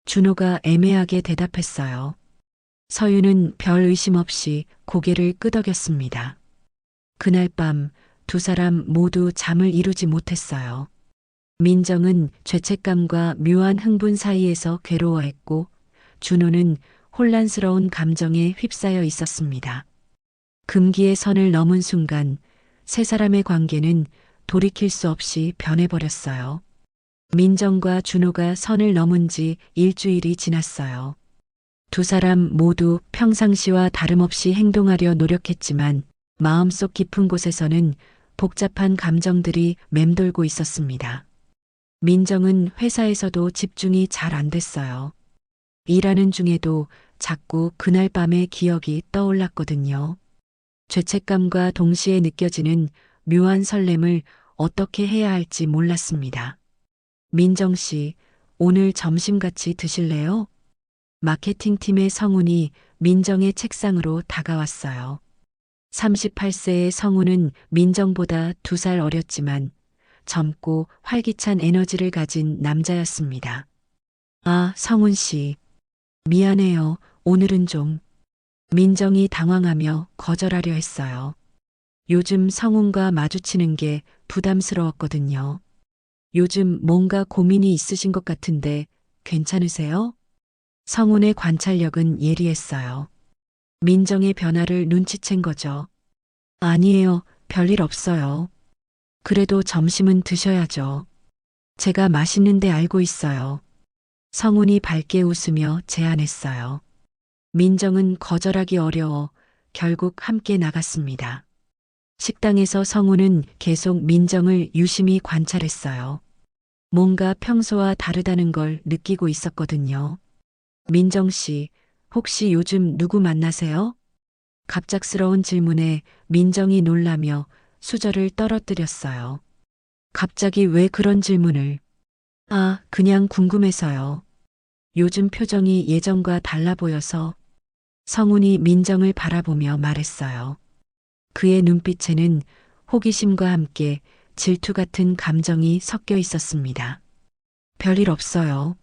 준호가 애매하게 대답했어요. 서윤은 별 의심 없이 고개를 끄덕였습니다. 그날 밤 두 사람 모두 잠을 이루지 못했어요. 민정은 죄책감과 묘한 흥분 사이에서 괴로워했고 준호는 혼란스러운 감정에 휩싸여 있었습니다. 금기의 선을 넘은 순간 세 사람의 관계는 돌이킬 수 없이 변해버렸어요. 민정과 준호가 선을 넘은 지 일주일이 지났어요. 두 사람 모두 평상시와 다름없이 행동하려 노력했지만 마음속 깊은 곳에서는 복잡한 감정들이 맴돌고 있었습니다. 민정은 회사에서도 집중이 잘 안 됐어요. 일하는 중에도 자꾸 그날 밤의 기억이 떠올랐거든요. 죄책감과 동시에 느껴지는 묘한 설렘을 어떻게 해야 할지 몰랐습니다. 민정 씨, 오늘 점심 같이 드실래요? 마케팅팀의 성훈이 민정의 책상으로 다가왔어요. 38세의 성훈은 민정보다 2살 어렸지만 젊고 활기찬 에너지를 가진 남자였습니다. 아, 성훈 씨. 미안해요. 오늘은 좀. 민정이 당황하며 거절하려 했어요. 요즘 성훈과 마주치는 게 부담스러웠거든요. 요즘 뭔가 고민이 있으신 것 같은데 괜찮으세요? 성훈의 관찰력은 예리했어요. 민정의 변화를 눈치챈 거죠. 아니에요. 별일 없어요. 그래도 점심은 드셔야죠. 제가 맛있는데 알고 있어요. 성훈이 밝게 웃으며 제안했어요. 민정은 거절하기 어려워 결국 함께 나갔습니다. 식당에서 성훈은 계속 민정을 유심히 관찰했어요. 뭔가 평소와 다르다는 걸 느끼고 있었거든요. 민정 씨, 혹시 요즘 누구 만나세요? 갑작스러운 질문에 민정이 놀라며 수저를 떨어뜨렸어요. 갑자기 왜 그런 질문을? 아, 그냥 궁금해서요. 요즘 표정이 예전과 달라 보여서. 성훈이 민정을 바라보며 말했어요. 그의 눈빛에는 호기심과 함께 질투 같은 감정이 섞여 있었습니다. 별일 없어요.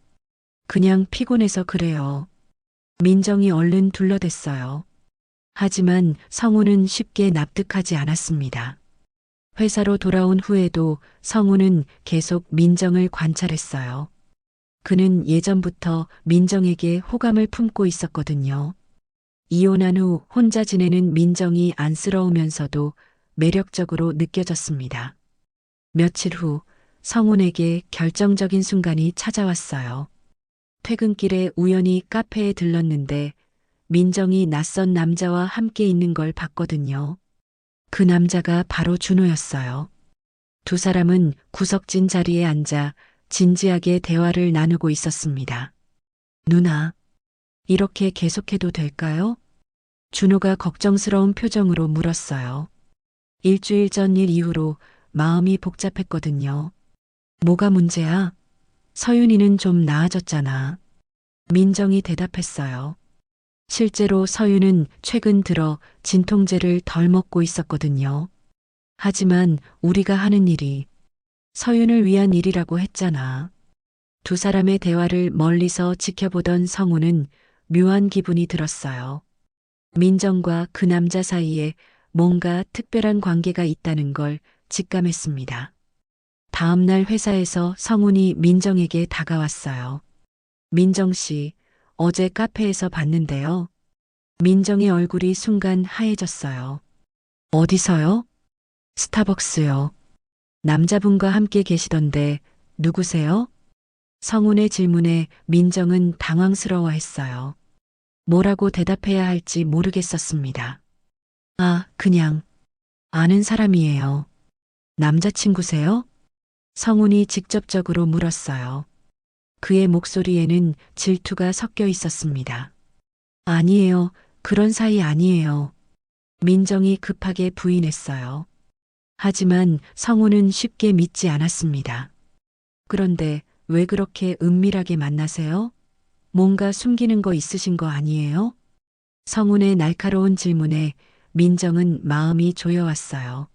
그냥 피곤해서 그래요. 민정이 얼른 둘러댔어요. 하지만 성훈은 쉽게 납득하지 않았습니다. 회사로 돌아온 후에도 성훈은 계속 민정을 관찰했어요. 그는 예전부터 민정에게 호감을 품고 있었거든요. 이혼한 후 혼자 지내는 민정이 안쓰러우면서도 매력적으로 느껴졌습니다. 며칠 후 성훈에게 결정적인 순간이 찾아왔어요. 퇴근길에 우연히 카페에 들렀는데 민정이 낯선 남자와 함께 있는 걸 봤거든요. 그 남자가 바로 준호였어요. 두 사람은 구석진 자리에 앉아 진지하게 대화를 나누고 있었습니다. 누나, 이렇게 계속해도 될까요? 준호가 걱정스러운 표정으로 물었어요. 일주일 전 일 이후로 마음이 복잡했거든요. 뭐가 문제야? 서윤이는 좀 나아졌잖아. 민정이 대답했어요. 실제로 서윤은 최근 들어 진통제를 덜 먹고 있었거든요. 하지만 우리가 하는 일이 서윤을 위한 일이라고 했잖아. 두 사람의 대화를 멀리서 지켜보던 성우는 묘한 기분이 들었어요. 민정과 그 남자 사이에 뭔가 특별한 관계가 있다는 걸 직감했습니다. 다음 날 회사에서 성훈이 민정에게 다가왔어요. 민정 씨, 어제 카페에서 봤는데요. 민정의 얼굴이 순간 하얘졌어요. 어디서요? 스타벅스요. 남자분과 함께 계시던데 누구세요? 성훈의 질문에 민정은 당황스러워했어요. 뭐라고 대답해야 할지 모르겠었습니다. 아, 그냥 아는 사람이에요. 남자친구세요? 성훈이 직접적으로 물었어요. 그의 목소리에는 질투가 섞여 있었습니다. 아니에요. 그런 사이 아니에요. 민정이 급하게 부인했어요. 하지만 성훈은 쉽게 믿지 않았습니다. 그런데 왜 그렇게 은밀하게 만나세요? 뭔가 숨기는 거 있으신 거 아니에요? 성훈의 날카로운 질문에 민정은 마음이 조여왔어요.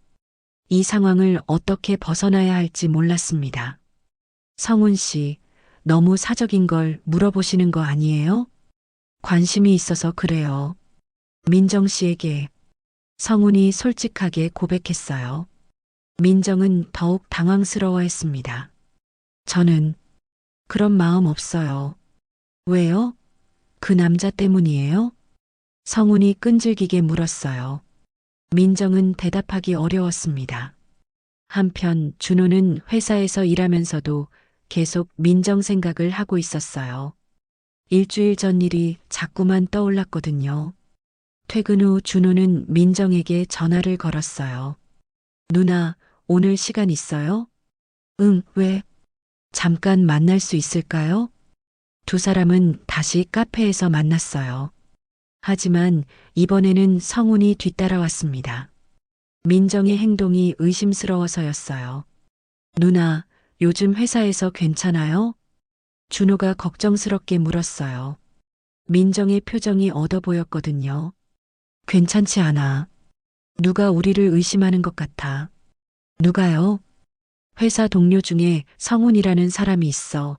이 상황을 어떻게 벗어나야 할지 몰랐습니다. 성훈 씨, 너무 사적인 걸 물어보시는 거 아니에요? 관심이 있어서 그래요. 민정 씨에게 성훈이 솔직하게 고백했어요. 민정은 더욱 당황스러워했습니다. 저는 그런 마음 없어요. 왜요? 그 남자 때문이에요? 성훈이 끈질기게 물었어요. 민정은 대답하기 어려웠습니다. 한편 준호는 회사에서 일하면서도 계속 민정 생각을 하고 있었어요. 일주일 전 일이 자꾸만 떠올랐거든요. 퇴근 후 준호는 민정에게 전화를 걸었어요. 누나, 오늘 시간 있어요? 응, 왜? 잠깐 만날 수 있을까요? 두 사람은 다시 카페에서 만났어요. 하지만 이번에는 성훈이 뒤따라왔습니다. 민정의 행동이 의심스러워서였어요. 누나, 요즘 회사에서 괜찮아요? 준호가 걱정스럽게 물었어요. 민정의 표정이 어두 보였거든요. 괜찮지 않아. 누가 우리를 의심하는 것 같아. 누가요? 회사 동료 중에 성훈이라는 사람이 있어.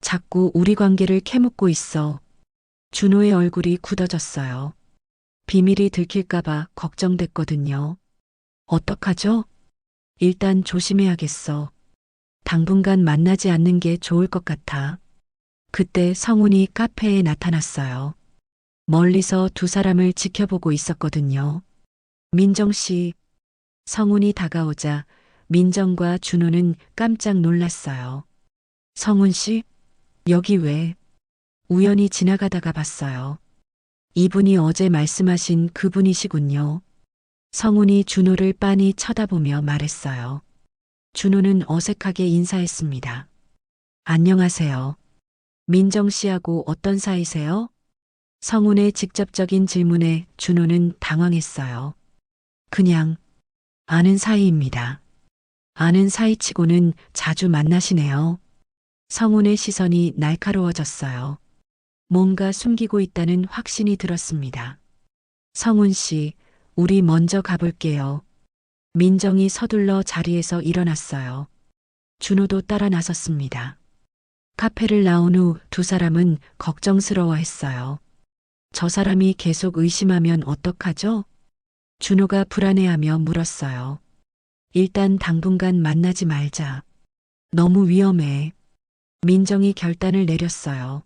자꾸 우리 관계를 캐묻고 있어. 준호의 얼굴이 굳어졌어요. 비밀이 들킬까봐 걱정됐거든요. 어떡하죠? 일단 조심해야겠어. 당분간 만나지 않는 게 좋을 것 같아. 그때 성훈이 카페에 나타났어요. 멀리서 두 사람을 지켜보고 있었거든요. 민정 씨, 성훈이 다가오자 민정과 준호는 깜짝 놀랐어요. 성훈 씨, 여기 왜? 우연히 지나가다가 봤어요. 이분이 어제 말씀하신 그분이시군요. 성훈이 준호를 빤히 쳐다보며 말했어요. 준호는 어색하게 인사했습니다. 안녕하세요. 민정 씨하고 어떤 사이세요? 성훈의 직접적인 질문에 준호는 당황했어요. 그냥 아는 사이입니다. 아는 사이치고는 자주 만나시네요. 성훈의 시선이 날카로워졌어요. 뭔가 숨기고 있다는 확신이 들었습니다. 성훈 씨, 우리 먼저 가볼게요. 민정이 서둘러 자리에서 일어났어요. 준호도 따라 나섰습니다. 카페를 나온 후 두 사람은 걱정스러워 했어요. 저 사람이 계속 의심하면 어떡하죠? 준호가 불안해하며 물었어요. 일단 당분간 만나지 말자. 너무 위험해. 민정이 결단을 내렸어요.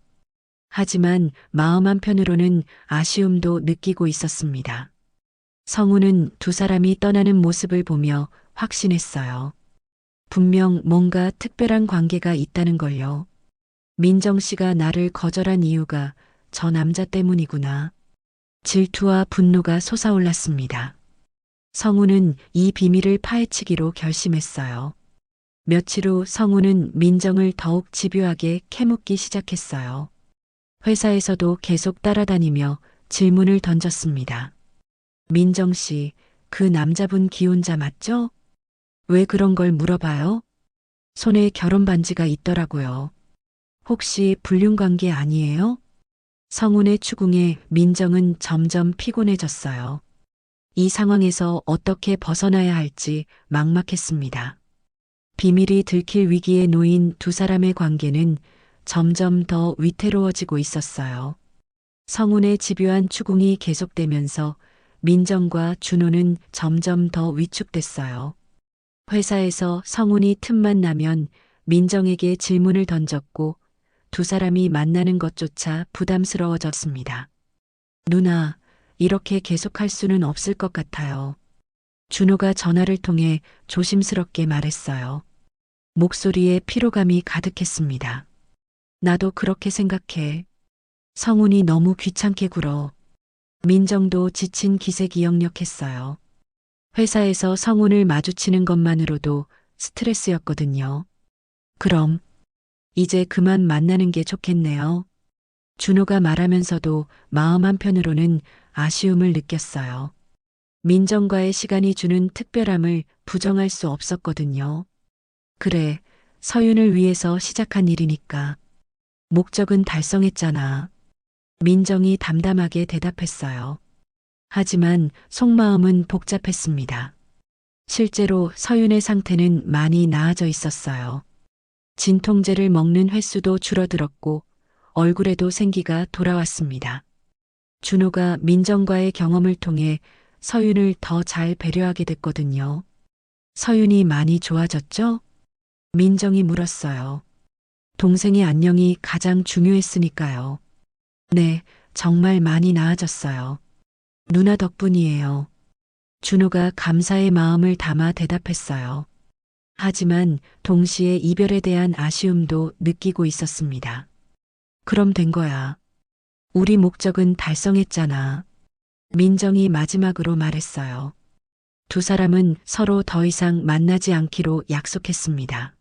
하지만 마음 한편으로는 아쉬움도 느끼고 있었습니다. 성우는 두 사람이 떠나는 모습을 보며 확신했어요. 분명 뭔가 특별한 관계가 있다는 걸요. 민정 씨가 나를 거절한 이유가 저 남자 때문이구나. 질투와 분노가 솟아올랐습니다. 성우는 이 비밀을 파헤치기로 결심했어요. 며칠 후 성우는 민정을 더욱 집요하게 캐묻기 시작했어요. 회사에서도 계속 따라다니며 질문을 던졌습니다. 민정 씨, 그 남자분 기혼자 맞죠? 왜 그런 걸 물어봐요? 손에 결혼 반지가 있더라고요. 혹시 불륜관계 아니에요? 성훈의 추궁에 민정은 점점 피곤해졌어요. 이 상황에서 어떻게 벗어나야 할지 막막했습니다. 비밀이 들킬 위기에 놓인 두 사람의 관계는 점점 더 위태로워지고 있었어요. 성훈의 집요한 추궁이 계속되면서 민정과 준호는 점점 더 위축됐어요. 회사에서 성훈이 틈만 나면 민정에게 질문을 던졌고 두 사람이 만나는 것조차 부담스러워졌습니다. 누나, 이렇게 계속할 수는 없을 것 같아요. 준호가 전화를 통해 조심스럽게 말했어요. 목소리에 피로감이 가득했습니다. 나도 그렇게 생각해. 성훈이 너무 귀찮게 굴어. 민정도 지친 기색이역력했어요. 회사에서 성훈을 마주치는 것만으로도 스트레스였거든요. 그럼 이제 그만 만나는 게 좋겠네요. 준호가 말하면서도 마음 한편으로는 아쉬움을 느꼈어요. 민정과의 시간이 주는 특별함을 부정할 수 없었거든요. 그래, 서윤을 위해서 시작한 일이니까. 목적은 달성했잖아. 민정이 담담하게 대답했어요. 하지만 속마음은 복잡했습니다. 실제로 서윤의 상태는 많이 나아져 있었어요. 진통제를 먹는 횟수도 줄어들었고 얼굴에도 생기가 돌아왔습니다. 준호가 민정과의 경험을 통해 서윤을 더 잘 배려하게 됐거든요. 서윤이 많이 좋아졌죠? 민정이 물었어요. 동생의 안녕이 가장 중요했으니까요. 네, 정말 많이 나아졌어요. 누나 덕분이에요. 준호가 감사의 마음을 담아 대답했어요. 하지만 동시에 이별에 대한 아쉬움도 느끼고 있었습니다. 그럼 된 거야. 우리 목적은 달성했잖아. 민정이 마지막으로 말했어요. 두 사람은 서로 더 이상 만나지 않기로 약속했습니다.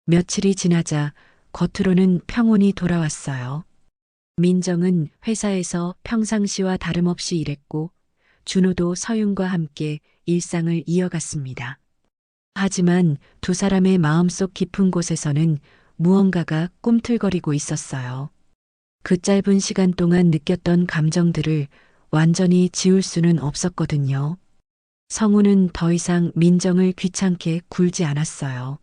며칠이 지나자 겉으로는 평온이 돌아왔어요. 민정은 회사에서 평상시와 다름없이 일했고 준호도 서윤과 함께 일상을 이어갔습니다. 하지만 두 사람의 마음속 깊은 곳에서는 무언가가 꿈틀거리고 있었어요. 그 짧은 시간 동안 느꼈던 감정들을 완전히 지울 수는 없었거든요. 성우는 더 이상 민정을 귀찮게 굴지 않았어요.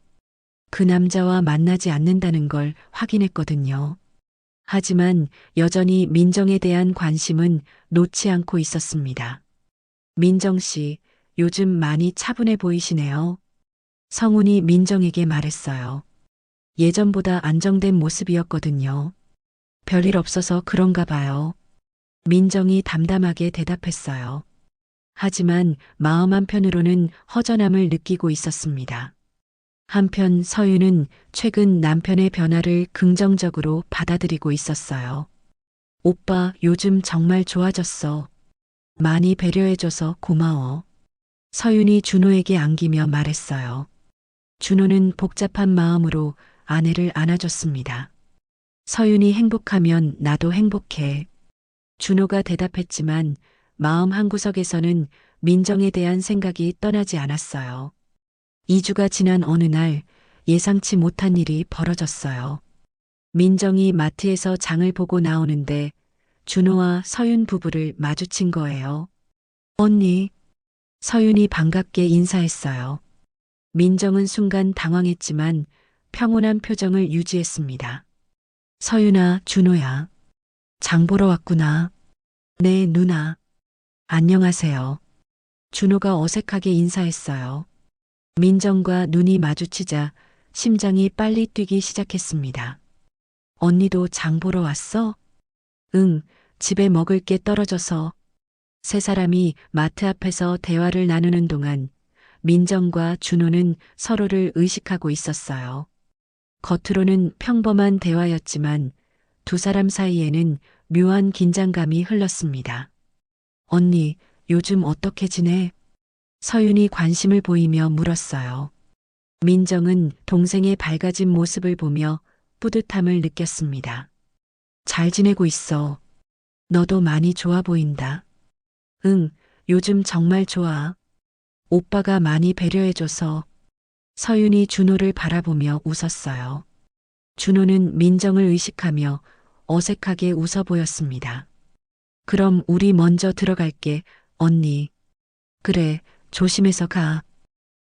그 남자와 만나지 않는다는 걸 확인했거든요. 하지만 여전히 민정에 대한 관심은 놓지 않고 있었습니다. 민정 씨, 요즘 많이 차분해 보이시네요. 성훈이 민정에게 말했어요. 예전보다 안정된 모습이었거든요. 별일 없어서 그런가 봐요. 민정이 담담하게 대답했어요. 하지만 마음 한편으로는 허전함을 느끼고 있었습니다. 한편 서윤은 최근 남편의 변화를 긍정적으로 받아들이고 있었어요. 오빠, 요즘 정말 좋아졌어. 많이 배려해줘서 고마워. 서윤이 준호에게 안기며 말했어요. 준호는 복잡한 마음으로 아내를 안아줬습니다. 서윤이 행복하면 나도 행복해. 준호가 대답했지만 마음 한구석에서는 민정에 대한 생각이 떠나지 않았어요. 2주가 지난 어느 날 예상치 못한 일이 벌어졌어요. 민정이 마트에서 장을 보고 나오는데 준호와 서윤 부부를 마주친 거예요. 언니, 서윤이 반갑게 인사했어요. 민정은 순간 당황했지만 평온한 표정을 유지했습니다. 서윤아, 준호야. 장 보러 왔구나. 네, 누나. 안녕하세요. 준호가 어색하게 인사했어요. 민정과 눈이 마주치자 심장이 빨리 뛰기 시작했습니다. 언니도 장 보러 왔어? 응, 집에 먹을 게 떨어져서. 세 사람이 마트 앞에서 대화를 나누는 동안 민정과 준호는 서로를 의식하고 있었어요. 겉으로는 평범한 대화였지만 두 사람 사이에는 묘한 긴장감이 흘렀습니다. 언니, 요즘 어떻게 지내? 서윤이 관심을 보이며 물었어요. 민정은 동생의 밝아진 모습을 보며 뿌듯함을 느꼈습니다. 잘 지내고 있어. 너도 많이 좋아 보인다. 응, 요즘 정말 좋아. 오빠가 많이 배려해줘서. 서윤이 준호를 바라보며 웃었어요. 준호는 민정을 의식하며 어색하게 웃어 보였습니다. 그럼 우리 먼저 들어갈게, 언니. 그래, 조심해서 가.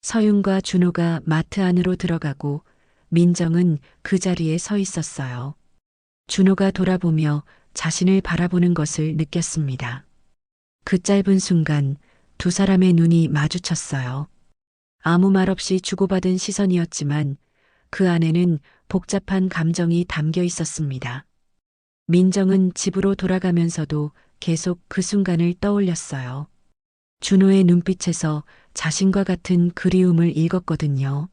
서윤과 준호가 마트 안으로 들어가고 민정은 그 자리에 서 있었어요. 준호가 돌아보며 자신을 바라보는 것을 느꼈습니다. 그 짧은 순간 두 사람의 눈이 마주쳤어요. 아무 말 없이 주고받은 시선이었지만 그 안에는 복잡한 감정이 담겨 있었습니다. 민정은 집으로 돌아가면서도 계속 그 순간을 떠올렸어요. 준호의 눈빛에서 자신과 같은 그리움을 읽었거든요.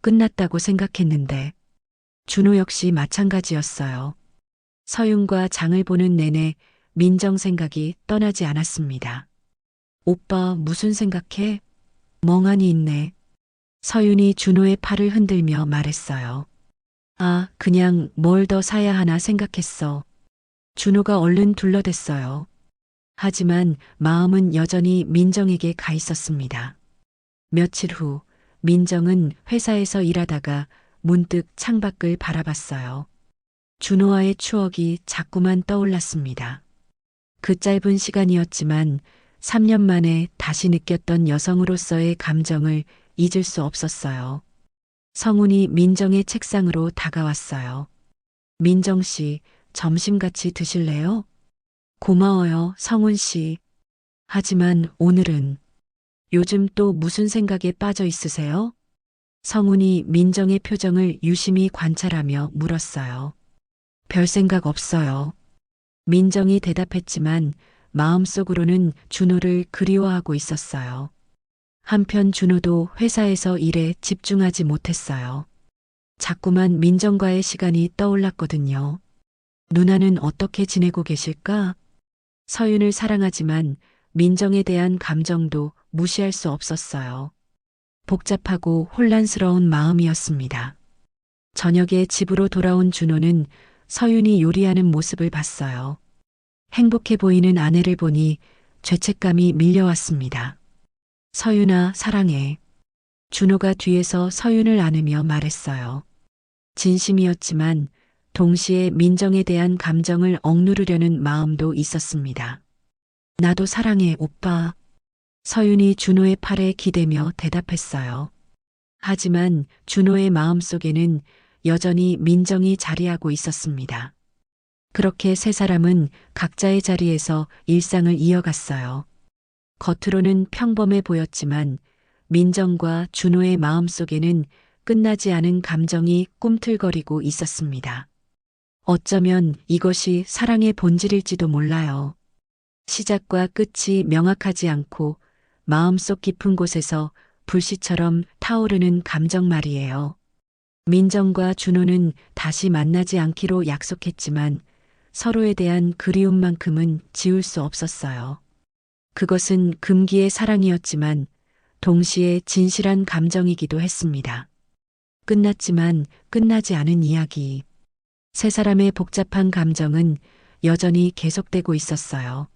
끝났다고 생각했는데 준호 역시 마찬가지였어요. 서윤과 장을 보는 내내 민정 생각이 떠나지 않았습니다. 오빠 무슨 생각해? 멍하니 있네. 서윤이 준호의 팔을 흔들며 말했어요. 아, 그냥 뭘 더 사야 하나 생각했어. 준호가 얼른 둘러댔어요. 하지만 마음은 여전히 민정에게 가 있었습니다. 며칠 후 민정은 회사에서 일하다가 문득 창밖을 바라봤어요. 준호와의 추억이 자꾸만 떠올랐습니다. 그 짧은 시간이었지만 3년 만에 다시 느꼈던 여성으로서의 감정을 잊을 수 없었어요. 성훈이 민정의 책상으로 다가왔어요. 민정 씨, 점심 같이 드실래요? 고마워요, 성훈 씨. 하지만 오늘은 요즘 또 무슨 생각에 빠져 있으세요? 성훈이 민정의 표정을 유심히 관찰하며 물었어요. 별 생각 없어요. 민정이 대답했지만 마음속으로는 준호를 그리워하고 있었어요. 한편 준호도 회사에서 일에 집중하지 못했어요. 자꾸만 민정과의 시간이 떠올랐거든요. 누나는 어떻게 지내고 계실까? 서윤을 사랑하지만 민정에 대한 감정도 무시할 수 없었어요. 복잡하고 혼란스러운 마음이었습니다. 저녁에 집으로 돌아온 준호는 서윤이 요리하는 모습을 봤어요. 행복해 보이는 아내를 보니 죄책감이 밀려왔습니다. 서윤아, 사랑해. 준호가 뒤에서 서윤을 안으며 말했어요. 진심이었지만 동시에 민정에 대한 감정을 억누르려는 마음도 있었습니다. 나도 사랑해, 오빠. 서윤이 준호의 팔에 기대며 대답했어요. 하지만 준호의 마음속에는 여전히 민정이 자리하고 있었습니다. 그렇게 세 사람은 각자의 자리에서 일상을 이어갔어요. 겉으로는 평범해 보였지만 민정과 준호의 마음속에는 끝나지 않은 감정이 꿈틀거리고 있었습니다. 어쩌면 이것이 사랑의 본질일지도 몰라요. 시작과 끝이 명확하지 않고 마음속 깊은 곳에서 불씨처럼 타오르는 감정 말이에요. 민정과 준호는 다시 만나지 않기로 약속했지만 서로에 대한 그리움만큼은 지울 수 없었어요. 그것은 금기의 사랑이었지만 동시에 진실한 감정이기도 했습니다. 끝났지만 끝나지 않은 이야기. 세 사람의 복잡한 감정은 여전히 계속되고 있었어요.